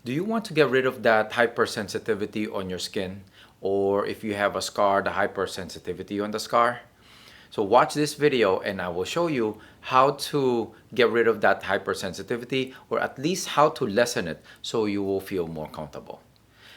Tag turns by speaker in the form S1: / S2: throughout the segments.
S1: Do you want to get rid of that hypersensitivity on your skin? Or if you have a scar, the hypersensitivity on the scar? So watch this video and I will show you how to get rid of that hypersensitivity, or at least how to lessen it so you will feel more comfortable.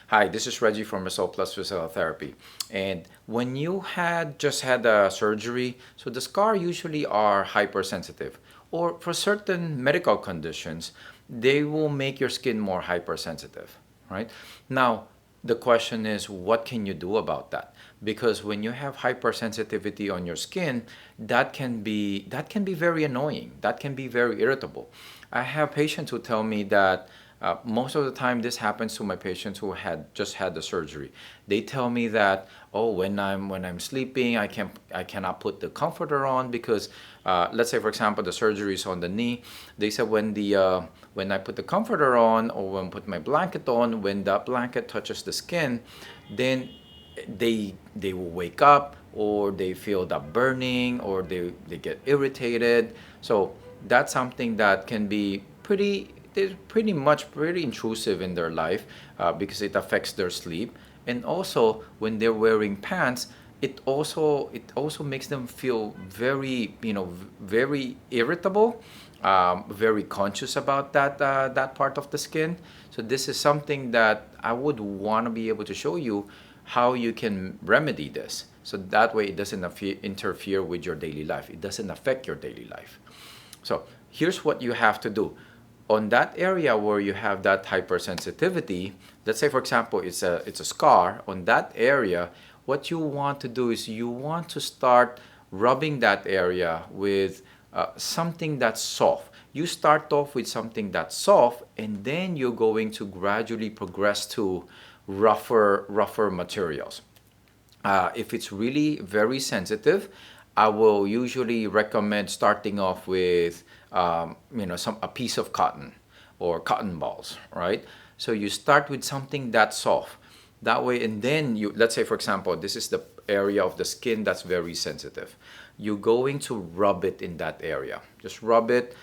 S1: Hi, this is Reggie from Result Plus Physical Therapy. And when you had just had a surgery, so the scar usually are hypersensitive, or for certain medical conditions, they will make your skin more hypersensitive, right? Now, the question is, what can you do about that? Because when you have hypersensitivity on your skin, that can be very annoying. That can be very irritable. I have patients who tell me that most of the time this happens to my patients who had just had the surgery. They tell me that, oh, when I'm sleeping, I cannot put the comforter on because let's say, for example, the surgery is on the knee. They said when I put the comforter on, or when I put my blanket on, when that blanket touches the skin, then they will wake up, or they feel that burning, or they get irritated. So that's something that can be pretty intrusive in their life, because it affects their sleep. And also when they're wearing pants, it also makes them feel very, very irritable, very conscious about that part of the skin. So this is something that I would want to be able to show you how you can remedy this, so that way it doesn't interfere with your daily life. It doesn't affect your daily life. So here's what you have to do. On that area where you have that hypersensitivity, let's say, for example, it's a scar on that area, what you want to do is you want to start rubbing that area with something that's soft. You start off with something that's soft, and then you're going to gradually progress to rougher materials. If it's really very sensitive, I will usually recommend starting off with a piece of cotton or cotton balls, right? So you start with something that's soft. That way, and then let's say, for example, this is the area of the skin that's very sensitive. You're going to rub it in that area. Just rub it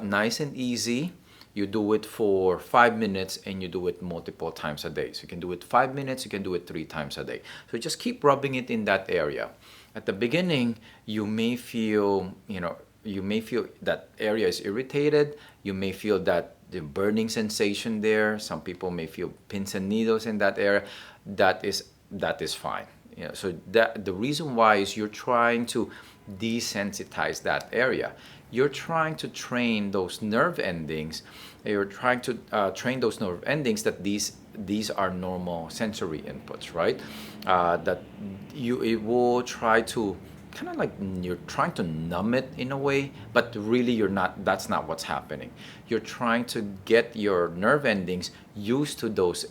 S1: nice and easy. You do it for 5 minutes, and you do it multiple times a day. So you can do it 5 minutes, you can do it 3 times a day. So just keep rubbing it in that area. At the beginning, you may feel that area is irritated. You may feel that the burning sensation there. Some people may feel pins and needles in that area. That is fine. So the reason why is you're trying to desensitize that area. You're trying to train those nerve endings. You're trying to train those nerve endings that these are normal sensory inputs, right? That it will try to kind of like you're trying to numb it in a way, but really you're not. That's not what's happening. You're trying to get your nerve endings used to those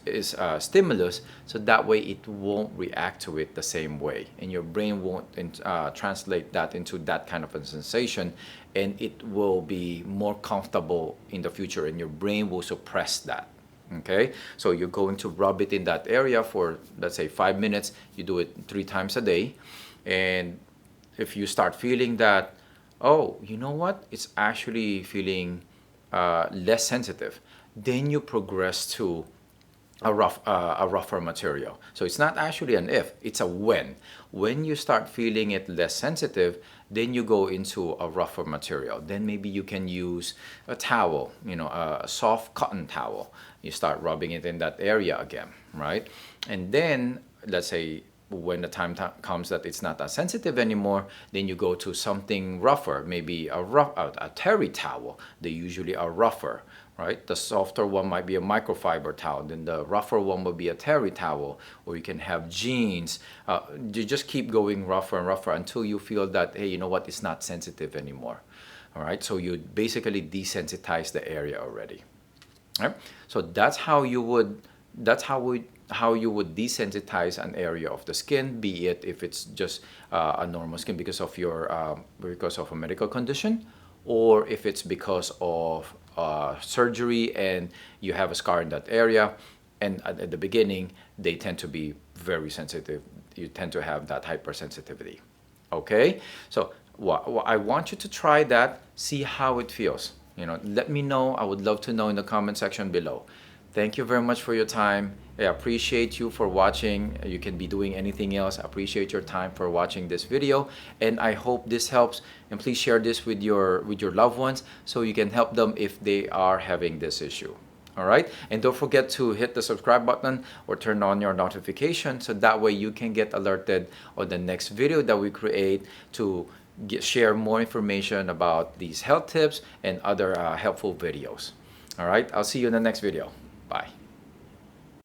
S1: stimulus, so that way it won't react to it the same way, and your brain won't translate that into that kind of a sensation, and it will be more comfortable in the future, and your brain will suppress that. Okay, so you're going to rub it in that area for, let's say, 5 minutes. You do it 3 times a day, and if you start feeling that, oh, you know what, it's actually feeling less sensitive, then you progress to a rougher material. So it's not actually an if, it's a when. When you start feeling it less sensitive, then you go into a rougher material. Then maybe you can use a towel, a soft cotton towel. You start rubbing it in that area again, right? And then, let's say, when the time comes that it's not as sensitive anymore, then you go to something rougher, maybe a terry towel. They usually are rougher, right? The softer one might be a microfiber towel, then the rougher one will be a terry towel, or you can have jeans. You just keep going rougher and rougher until you feel that, hey, you know what, it's not sensitive anymore. All right, so you basically desensitize the area already. All right? So that's how you would desensitize an area of the skin, be it if it's just a normal skin because of a medical condition, or if it's because of surgery and you have a scar in that area. And at the beginning, they tend to be very sensitive. You tend to have that hypersensitivity. Okay, so I want you to try that, see how it feels. Let me know. I would love to know in the comment section below. Thank you very much for your time. I appreciate you for watching. You can be doing anything else. I appreciate your time for watching this video, and I hope this helps. And please share this with your loved ones so you can help them if they are having this issue. All right, and don't forget to hit the subscribe button or turn on your notification so that way you can get alerted on the next video that we create to share more information about these health tips and other helpful videos. All right, I'll see you in the next video. Bye.